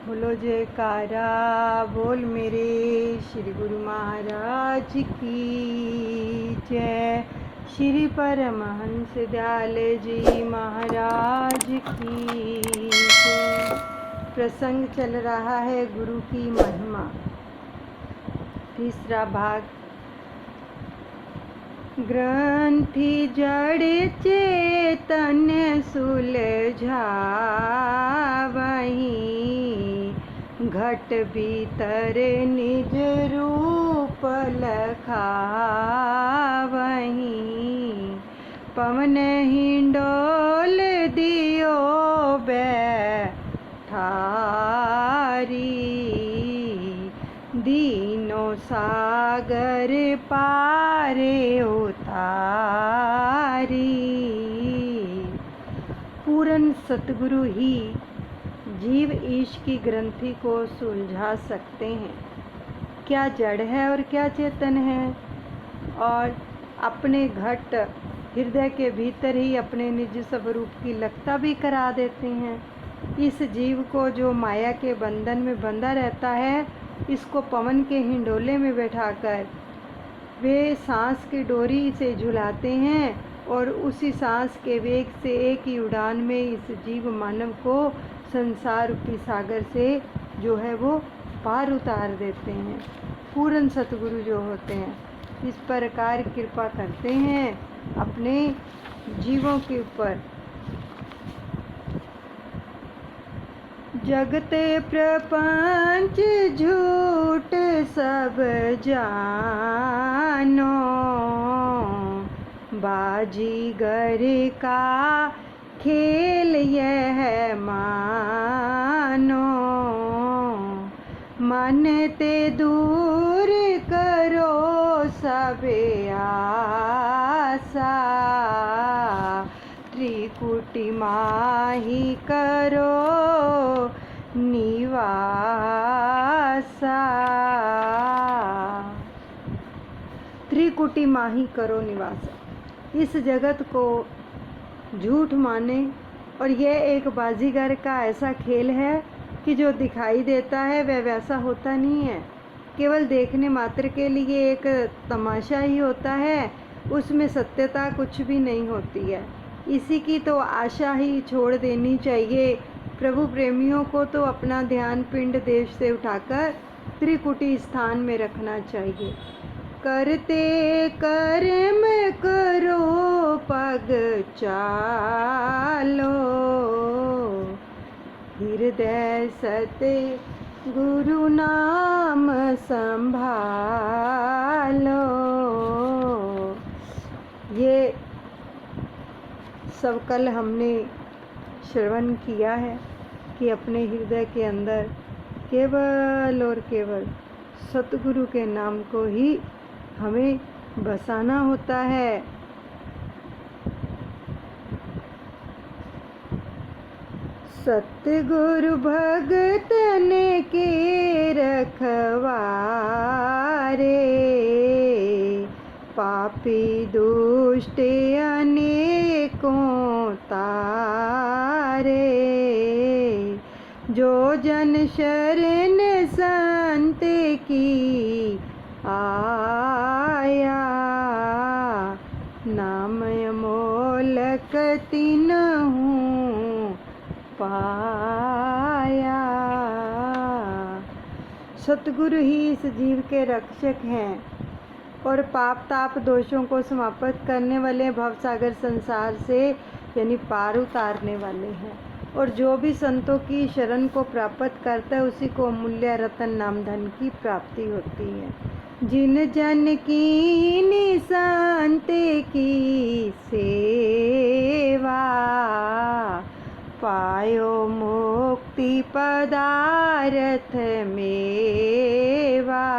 बोलो जयकारा बोल मेरे श्री गुरु महाराज की जय। श्री परमहंस दयाल जी महाराज की जय। प्रसंग चल रहा है गुरु की महिमा, तीसरा भाग। ग्रंथि जड़ चेतन सुलझावहीं, घट भीतर निज रूप लखावहीं। पवन हिंडोल दियो बैठारी, दीनो सागर पारे उतारी। पूर्ण सतगुरु ही जीव ईश की ग्रंथि को सुलझा सकते हैं। क्या जड़ है और क्या चेतन है, और अपने घट हृदय के भीतर ही अपने निज स्वरूप की लखता भी करा देते हैं। इस जीव को जो माया के बंधन में बंधा रहता है, इसको पवन के हिंडोले में बैठाकर वे सांस की डोरी से झुलाते हैं और उसी सांस के वेग से एक ही उड़ान में इस जीव मानव को संसार रूपी सागर से जो है वो पार उतार देते हैं। पूर्ण सतगुरु जो होते हैं इस प्रकार कृपा करते हैं अपने जीवों के ऊपर। जगत प्रपंच झूठ सब जानो, बाजीगर का खेल यह मानो। मन ते दूर करो सब आसा, त्रिकुटी माही करो निवासा। त्रिकुटी माही करो निवासा। इस जगत को झूठ माने और यह एक बाजीगर का ऐसा खेल है कि जो दिखाई देता है वह वैसा होता नहीं है, केवल देखने मात्र के लिए एक तमाशा ही होता है, उसमें सत्यता कुछ भी नहीं होती है। इसी की तो आशा ही छोड़ देनी चाहिए। प्रभु प्रेमियों को तो अपना ध्यान पिंड देश से उठाकर त्रिकुटी स्थान में रखना चाहिए। करते कर्म करो पग चालो, हृदय सते गुरु नाम संभालो। ये सब कल हमने श्रवण किया है कि अपने हृदय के अंदर केवल और केवल सतगुरु के नाम को ही हमें बसाना होता है। सतगुरु भगतन के रखवारे, पापी दुष्ट अनेकों तारे। जो जन शरण संत की आया, नाम अमोलक तिन्हु पाया। सतगुरु ही इस जीव के रक्षक हैं और पाप ताप दोषों को समाप्त करने वाले, भवसागर संसार से यानी पार उतारने वाले हैं। और जो भी संतों की शरण को प्राप्त करता है उसी को अमूल्य रतन नाम धन की प्राप्ति होती है। जिन जन की निसंत की सेवा, पायो मुक्ति पदारथ मेवा।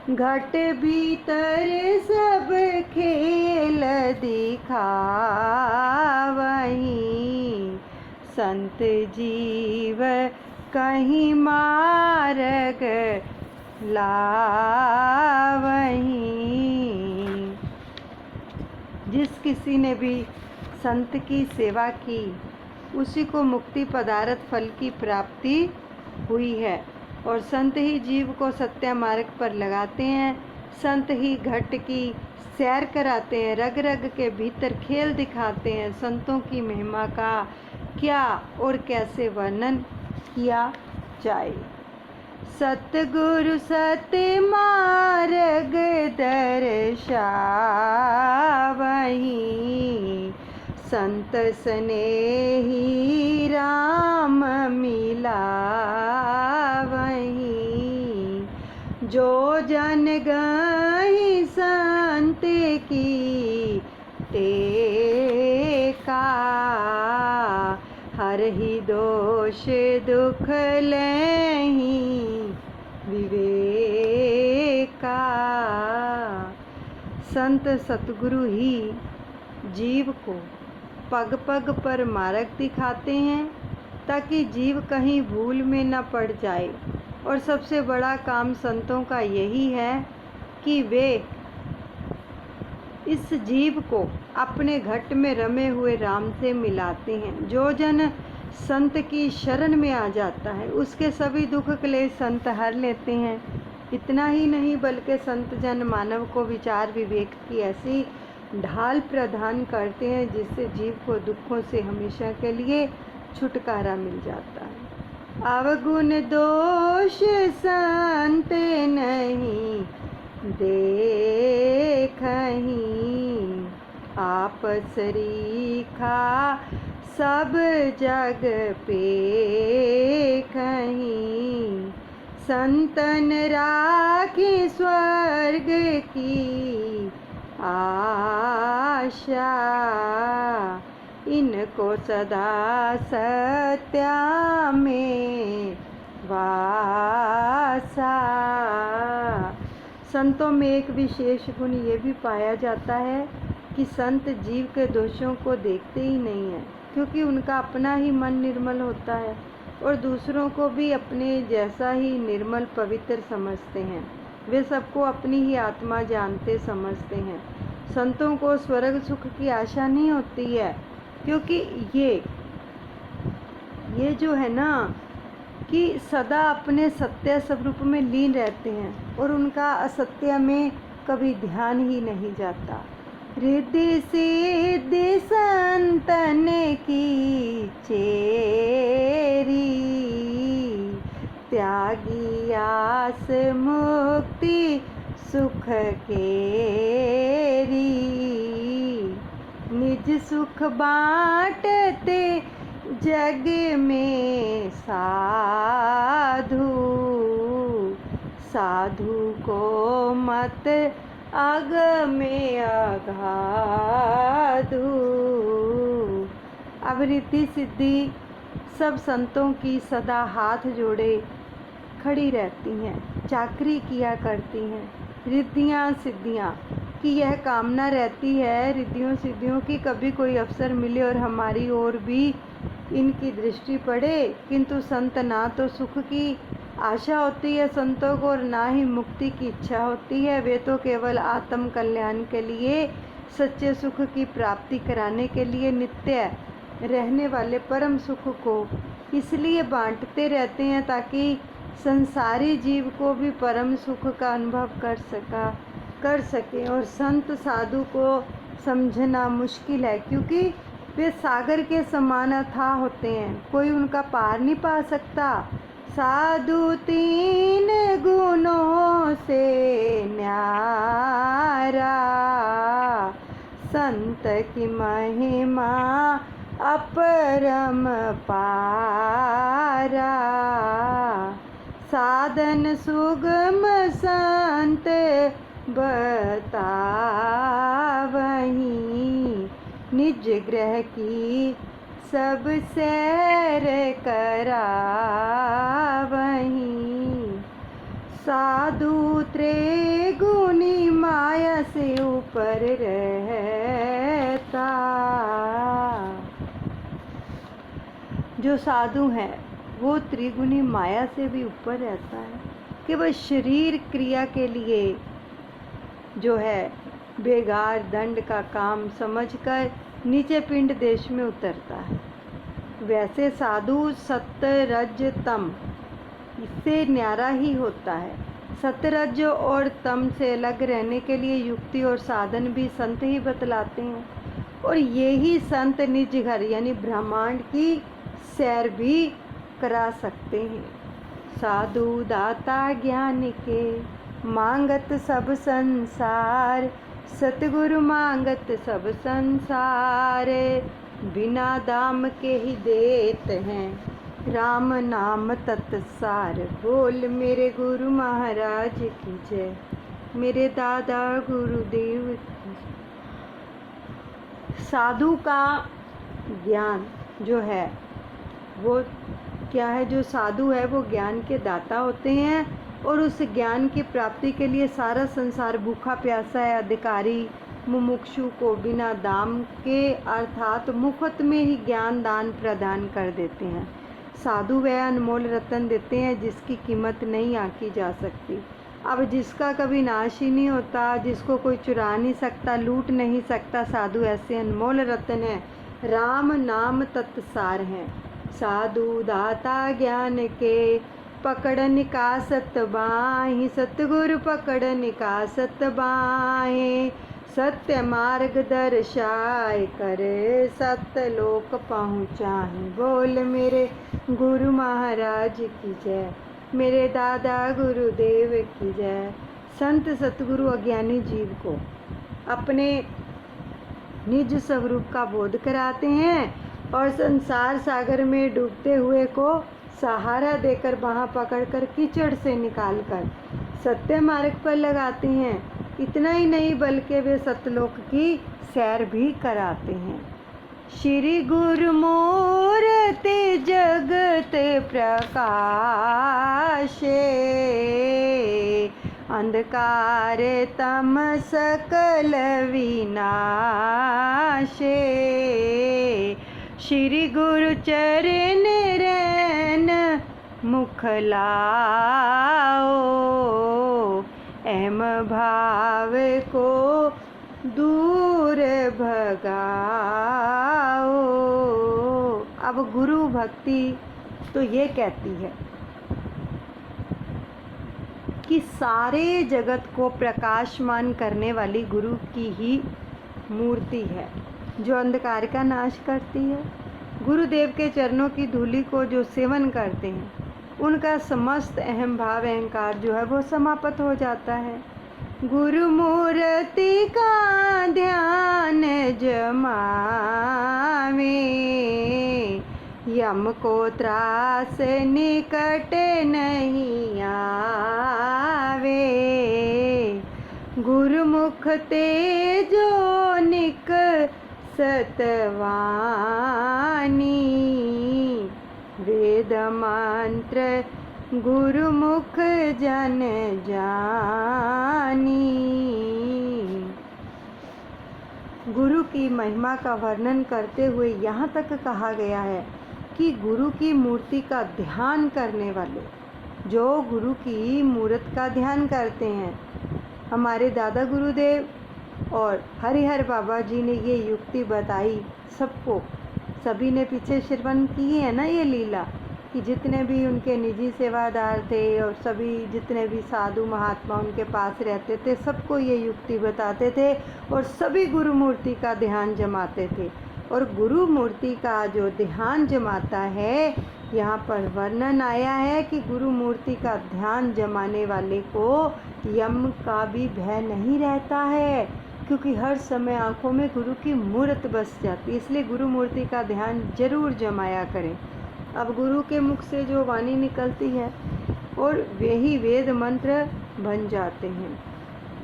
घट भीतर सब खेल दिखावहीं, संत जीव कहीं मार्ग लावहीं। जिस किसी ने भी संत की सेवा की उसी को मुक्ति पदार्थ फल की प्राप्ति हुई है। और संत ही जीव को सत्य मार्ग पर लगाते हैं। संत ही घट की सैर कराते हैं, रग रग के भीतर खेल दिखाते हैं। संतों की महिमा का क्या और कैसे वर्णन किया जाए। सतगुरु सत्य मार्ग दर्शावहीं, संत स्नेही राम मिलावहीं। जो जन गई संत की टेका, हर ही दोष दुख लेहीं विवेका। संत सतगुरु ही जीव को पग पग पर मार्ग दिखाते हैं ताकि जीव कहीं भूल में न पड़ जाए। और सबसे बड़ा काम संतों का यही है कि वे इस जीव को अपने घट में रमे हुए राम से मिलाते हैं। जो जन संत की शरण में आ जाता है उसके सभी दुख क्लेश संत हर लेते हैं। इतना ही नहीं बल्कि संत जन मानव को विचार विवेक की ऐसी ढाल प्रदान करते हैं जिससे जीव को दुखों से हमेशा के लिए छुटकारा मिल जाता है। अवगुण दोष संत नहीं देखहीं, आपस रीखा सब जग पे कहीं। संतन राखी स्वर्ग की आशा, इनको सदा सत्या में वासा। संतों में एक विशेष गुण ये भी पाया जाता है कि संत जीव के दोषों को देखते ही नहीं हैं, क्योंकि उनका अपना ही मन निर्मल होता है और दूसरों को भी अपने जैसा ही निर्मल पवित्र समझते हैं। वे सबको अपनी ही आत्मा जानते समझते हैं। संतों को स्वर्ग सुख की आशा नहीं होती है, क्योंकि ये जो है ना कि सदा अपने सत्य स्वरूप में लीन रहते हैं और उनका असत्य में कभी ध्यान ही नहीं जाता। रिद्धि सिद्धि संतन की चेरी, त्यागी आस मुक्ति सुख केरी। निज सुख बांटते जग में साधु, साधु को मत अग में अगाधु। अब रिद्धि सिद्धि सब संतों की सदा हाथ जोड़े खड़ी रहती हैं, चाकरी किया करती हैं। रिद्धियाँ सिद्धियाँ की यह कामना रहती है, रिद्धियों सिद्धियों की कभी कोई अवसर मिले और हमारी ओर भी इनकी दृष्टि पड़े। किंतु संत ना तो सुख की आशा होती है संतों को और ना ही मुक्ति की इच्छा होती है। वे तो केवल आत्म कल्याण के लिए, सच्चे सुख की प्राप्ति कराने के लिए नित्य रहने वाले परम सुख को इसलिए बांटते रहते हैं ताकि संसारी जीव को भी परम सुख का अनुभव कर सके। और संत साधु को समझना मुश्किल है, क्योंकि वे सागर के समान अथाह होते हैं, कोई उनका पार नहीं पा सकता। साधु तीन गुणों से न्यारा, संत की महिमा अपरम पारा। साधन सुगम संत बतावहीं, निज ग्रह की सब सैर करावहीं। साधु त्रिगुणी माया से ऊपर रहता। जो साधु है वो त्रिगुणी माया से भी ऊपर रहता है कि वह शरीर क्रिया के लिए जो है बेगार दंड का काम समझकर नीचे पिंड देश में उतरता है। वैसे साधु सत्य रज तम इससे न्यारा ही होता है। सतरज और तम से अलग रहने के लिए युक्ति और साधन भी संत ही बतलाते हैं, और यही संत निज घर यानी ब्रह्मांड की सैर भी करा सकते हैं। साधु दाता ज्ञान के मांगत सब संसार, सतगुरु मांगत सब संसार, बिना दाम के ही देते हैं राम नाम तत्सार। बोल मेरे गुरु महाराज की जय, मेरे दादा गुरुदेव की जय। साधु का ज्ञान जो है वो क्या है? जो साधु है वो ज्ञान के दाता होते हैं, और उस ज्ञान की प्राप्ति के लिए सारा संसार भूखा प्यासा है। अधिकारी मुमुक्षु को बिना दाम के अर्थात मुफ्त में ही ज्ञान दान प्रदान कर देते हैं। साधु वह अनमोल रतन देते हैं जिसकी कीमत नहीं आंकी जा सकती। अब जिसका कभी नाश ही नहीं होता, जिसको कोई चुरा नहीं सकता, लूट नहीं सकता, साधु ऐसे अनमोल रतन है। राम नाम तत्सार हैं। साधु दाता ज्ञान के पकड़ निकासत बाहि, सतगुरु पकड़ निकासत बाहि, सत्य मार्ग दर्शाए करे सत्य लोक पहुँचाए। बोल मेरे गुरु महाराज की जय, मेरे दादा गुरुदेव की जय। संत सतगुरु अज्ञानी जीव को अपने निज स्वरूप का बोध कराते हैं, और संसार सागर में डूबते हुए को सहारा देकर वहाँ पकड़कर कीचड़ से निकालकर सत्य मार्ग पर लगाते हैं। इतना ही नहीं बल्कि वे सतलोक की सैर भी कराते हैं। श्री गुरु मूर्ति जगत प्रकाशे, अंधकार तम सकल विनाशे, श्री गुरु चरण रैन मुख लाओ, एम भाव को दूर भगाओ। अब गुरु भक्ति तो ये कहती है कि सारे जगत को प्रकाशमान करने वाली गुरु की ही मूर्ति है, जो अंधकार का नाश करती है। गुरुदेव के चरणों की धूलि को जो सेवन करते हैं, उनका समस्त अहम भाव अहंकार जो है वो समाप्त हो जाता है। गुरु मूर्ति का ध्यान जमावे, यम को त्रास निकट नहीं आवे, गुरुमुख तेजो निक सतवानी, वेद मंत्र गुरुमुख जन जानी। गुरु की महिमा का वर्णन करते हुए यहाँ तक कहा गया है कि गुरु की मूर्ति का ध्यान करने वाले, जो गुरु की मूर्त का ध्यान करते हैं, हमारे दादा गुरुदेव और हरिहर बाबा जी ने ये युक्ति बताई सबको। सभी ने पीछे श्रवण की है ना ये लीला, कि जितने भी उनके निजी सेवादार थे और सभी जितने भी साधु महात्मा उनके पास रहते थे, सबको ये युक्ति बताते थे, और सभी गुरु मूर्ति का ध्यान जमाते थे। और गुरु मूर्ति का जो ध्यान जमाता है, यहाँ पर वर्णन आया है कि गुरु मूर्ति का ध्यान जमाने वाले को यम का भी भय नहीं रहता है, क्योंकि हर समय आँखों में गुरु की मूर्त बस जाती है। इसलिए गुरु मूर्ति का ध्यान जरूर जमाया करें। अब गुरु के मुख से जो वाणी निकलती है और वही वेद मंत्र बन जाते हैं।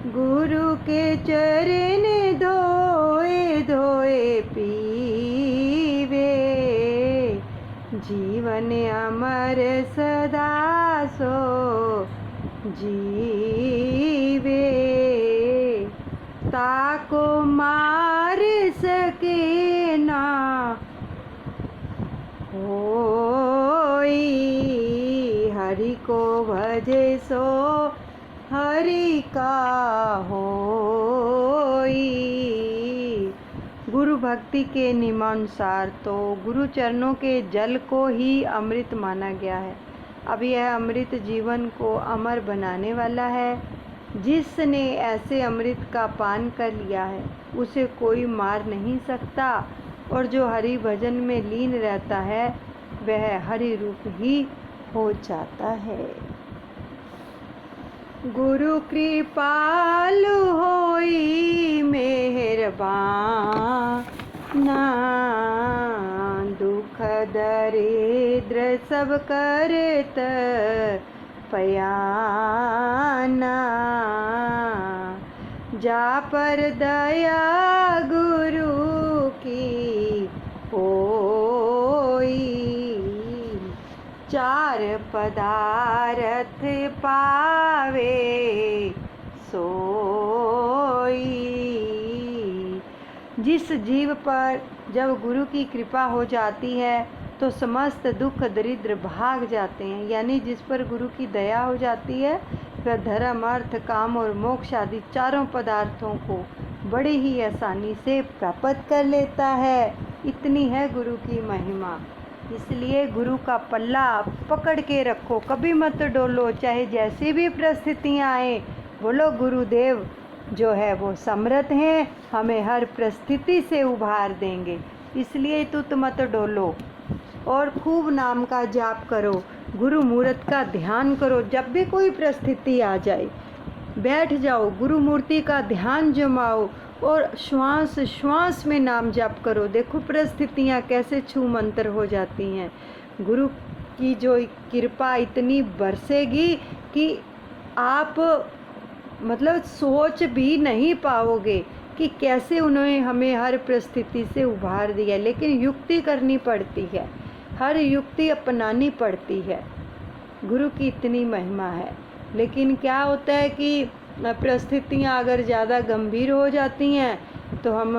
गुरु के चरण धोए धोए पीवे, जीवन अमर सदा सो जीवे, ताको मार सके ना होई, हरि को भजे सो हरि का होई। गुरु भक्ति के नियमानुसार तो गुरु चरणों के जल को ही अमृत माना गया है। अब यह अमृत जीवन को अमर बनाने वाला है। जिसने ऐसे अमृत का पान कर लिया है उसे कोई मार नहीं सकता, और जो हरि भजन में लीन रहता है वह हरि रूप ही हो जाता है। गुरु कृपालु होई मेहरबाना, दुख दरिद्र सब करत पयाना, जा पर दया गुरु की होई, चार पदार्थ पावे सोई। जिस जीव पर जब गुरु की कृपा हो जाती है तो समस्त दुख दरिद्र भाग जाते हैं। यानी जिस पर गुरु की दया हो जाती है वह धर्म अर्थ काम और मोक्ष आदि चारों पदार्थों को बड़े ही आसानी से प्राप्त कर लेता है। इतनी है गुरु की महिमा। इसलिए गुरु का पल्ला पकड़ के रखो, कभी मत डोलो, चाहे जैसी भी परिस्थितियाँ आए। बोलो गुरुदेव जो है वो समर्थ हैं, हमें हर परिस्थिति से उभार देंगे। इसलिए तुत मत डोलो और खूब नाम का जाप करो, गुरु मूर्त का ध्यान करो। जब भी कोई परिस्थिति आ जाए बैठ जाओ, गुरु मूर्ति का ध्यान जमाओ और श्वास श्वास में नाम जाप करो। देखो परिस्थितियाँ कैसे छू मंतर हो जाती हैं। गुरु की जो कृपा इतनी बरसेगी कि आप मतलब सोच भी नहीं पाओगे कि कैसे उन्होंने हमें हर परिस्थिति से उभार दिया। लेकिन युक्ति करनी पड़ती है, हर युक्ति अपनानी पड़ती है। गुरु की इतनी महिमा है। लेकिन क्या होता है कि परिस्थितियाँ अगर ज़्यादा गंभीर हो जाती हैं तो हम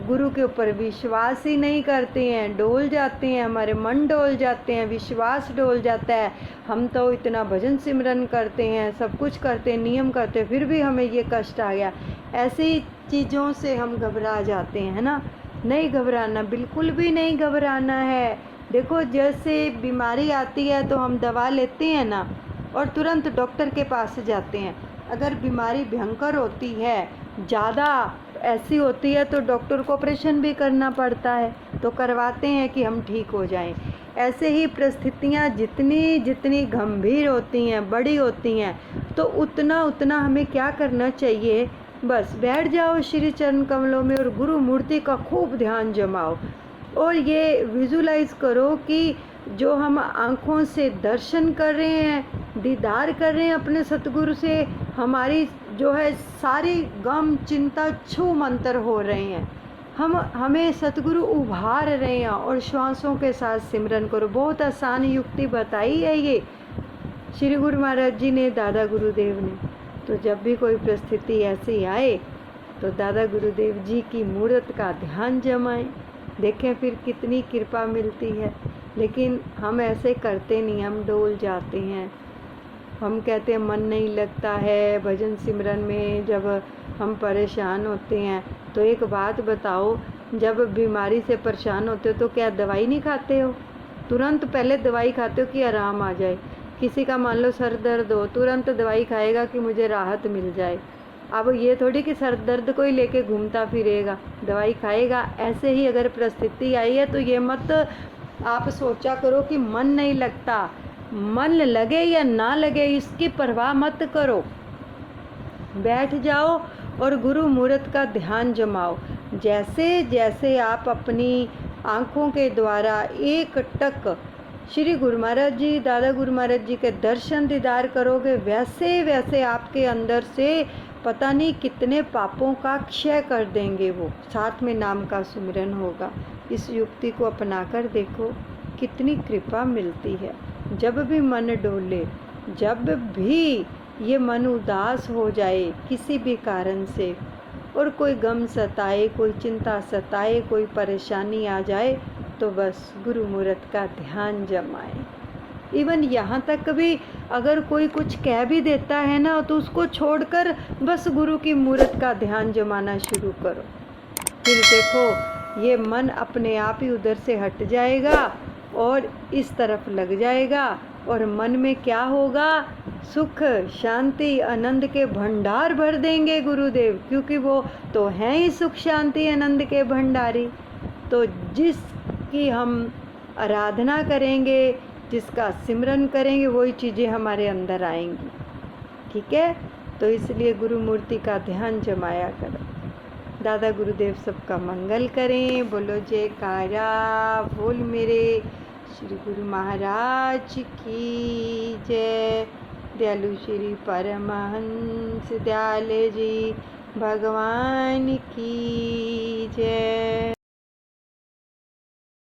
गुरु के ऊपर विश्वास ही नहीं करते हैं, डोल जाते हैं, हमारे मन डोल जाते हैं, विश्वास डोल जाता है। हम तो इतना भजन सिमरन करते हैं, सब कुछ करते हैं, नियम करते हैं, फिर भी हमें ये कष्ट आ गया। ऐसी चीज़ों से हम घबरा जाते हैं, है ना। नहीं घबराना, बिल्कुल भी नहीं घबराना है। देखो जैसे बीमारी आती है तो हम दवा लेते हैं ना और तुरंत डॉक्टर के पास जाते हैं। अगर बीमारी भयंकर होती है, ज़्यादा ऐसी होती है तो डॉक्टर को ऑपरेशन भी करना पड़ता है, तो करवाते हैं कि हम ठीक हो जाएं। ऐसे ही परिस्थितियाँ जितनी जितनी गंभीर होती हैं, बड़ी होती हैं, तो उतना उतना हमें क्या करना चाहिए, बस बैठ जाओ श्री चरण कमलों में और गुरु मूर्ति का खूब ध्यान जमाओ और ये विजुलाइज करो कि जो हम आँखों से दर्शन कर रहे हैं, दीदार कर रहे हैं अपने सतगुरु से, हमारी जो है सारी गम चिंता छू मंतर हो रहे हैं। हमें सतगुरु उभार रहे हैं और श्वासों के साथ सिमरन करो। बहुत आसान युक्ति बताई है ये श्री गुरु महाराज जी ने, दादा गुरुदेव ने। तो जब भी कोई परिस्थिति ऐसी आए तो दादा गुरुदेव जी की मूर्त का ध्यान जमाएं, देखें फिर कितनी कृपा मिलती है। लेकिन हम ऐसे करते नहीं, हम डोल जाते हैं। हम कहते हैं मन नहीं लगता है भजन सिमरन में। जब हम परेशान होते हैं तो एक बात बताओ, जब बीमारी से परेशान होते हो तो क्या दवाई नहीं खाते हो? तुरंत पहले दवाई खाते हो कि आराम आ जाए। किसी का मान लो सर दर्द हो, तुरंत दवाई खाएगा कि मुझे राहत मिल जाए। अब ये थोड़ी कि सर दर्द को ही लेके घूमता फिरेगा, दवाई खाएगा। ऐसे ही अगर परिस्थिति आई है तो ये मत आप सोचा करो कि मन नहीं लगता। मन लगे या ना लगे इसकी परवाह मत करो, बैठ जाओ और गुरु मूर्त का ध्यान जमाओ। जैसे जैसे आप अपनी आँखों के द्वारा एक टक श्री गुरु महाराज जी, दादा गुरु महाराज जी के दर्शन दीदार करोगे, वैसे वैसे आपके अंदर से पता नहीं कितने पापों का क्षय कर देंगे वो। साथ में नाम का सुमिरन होगा। इस युक्ति को अपनाकर देखो कितनी कृपा मिलती है। जब भी मन डोले, जब भी ये मन उदास हो जाए किसी भी कारण से, और कोई गम सताए, कोई चिंता सताए, कोई परेशानी आ जाए, तो बस गुरु मूर्त का ध्यान जमाए। इवन यहाँ तक भी अगर कोई कुछ कह भी देता है ना तो उसको छोड़कर बस गुरु की मूर्त का ध्यान जमाना शुरू करो। फिर देखो ये मन अपने आप ही उधर से हट जाएगा और इस तरफ लग जाएगा, और मन में क्या होगा, सुख शांति आनंद के भंडार भर देंगे गुरुदेव, क्योंकि वो तो हैं ही सुख शांति आनंद के भंडारी। तो जिसकी हम आराधना करेंगे, जिसका सिमरन करेंगे, वही चीज़ें हमारे अंदर आएंगी। ठीक है, तो इसलिए गुरु मूर्ति का ध्यान जमाया करो। दादा गुरुदेव सबका मंगल करें। बोलो जयकारा बोल मेरे श्री गुरु महाराज की जय। दयालु श्री परमहंस दयाल जी भगवान की जय।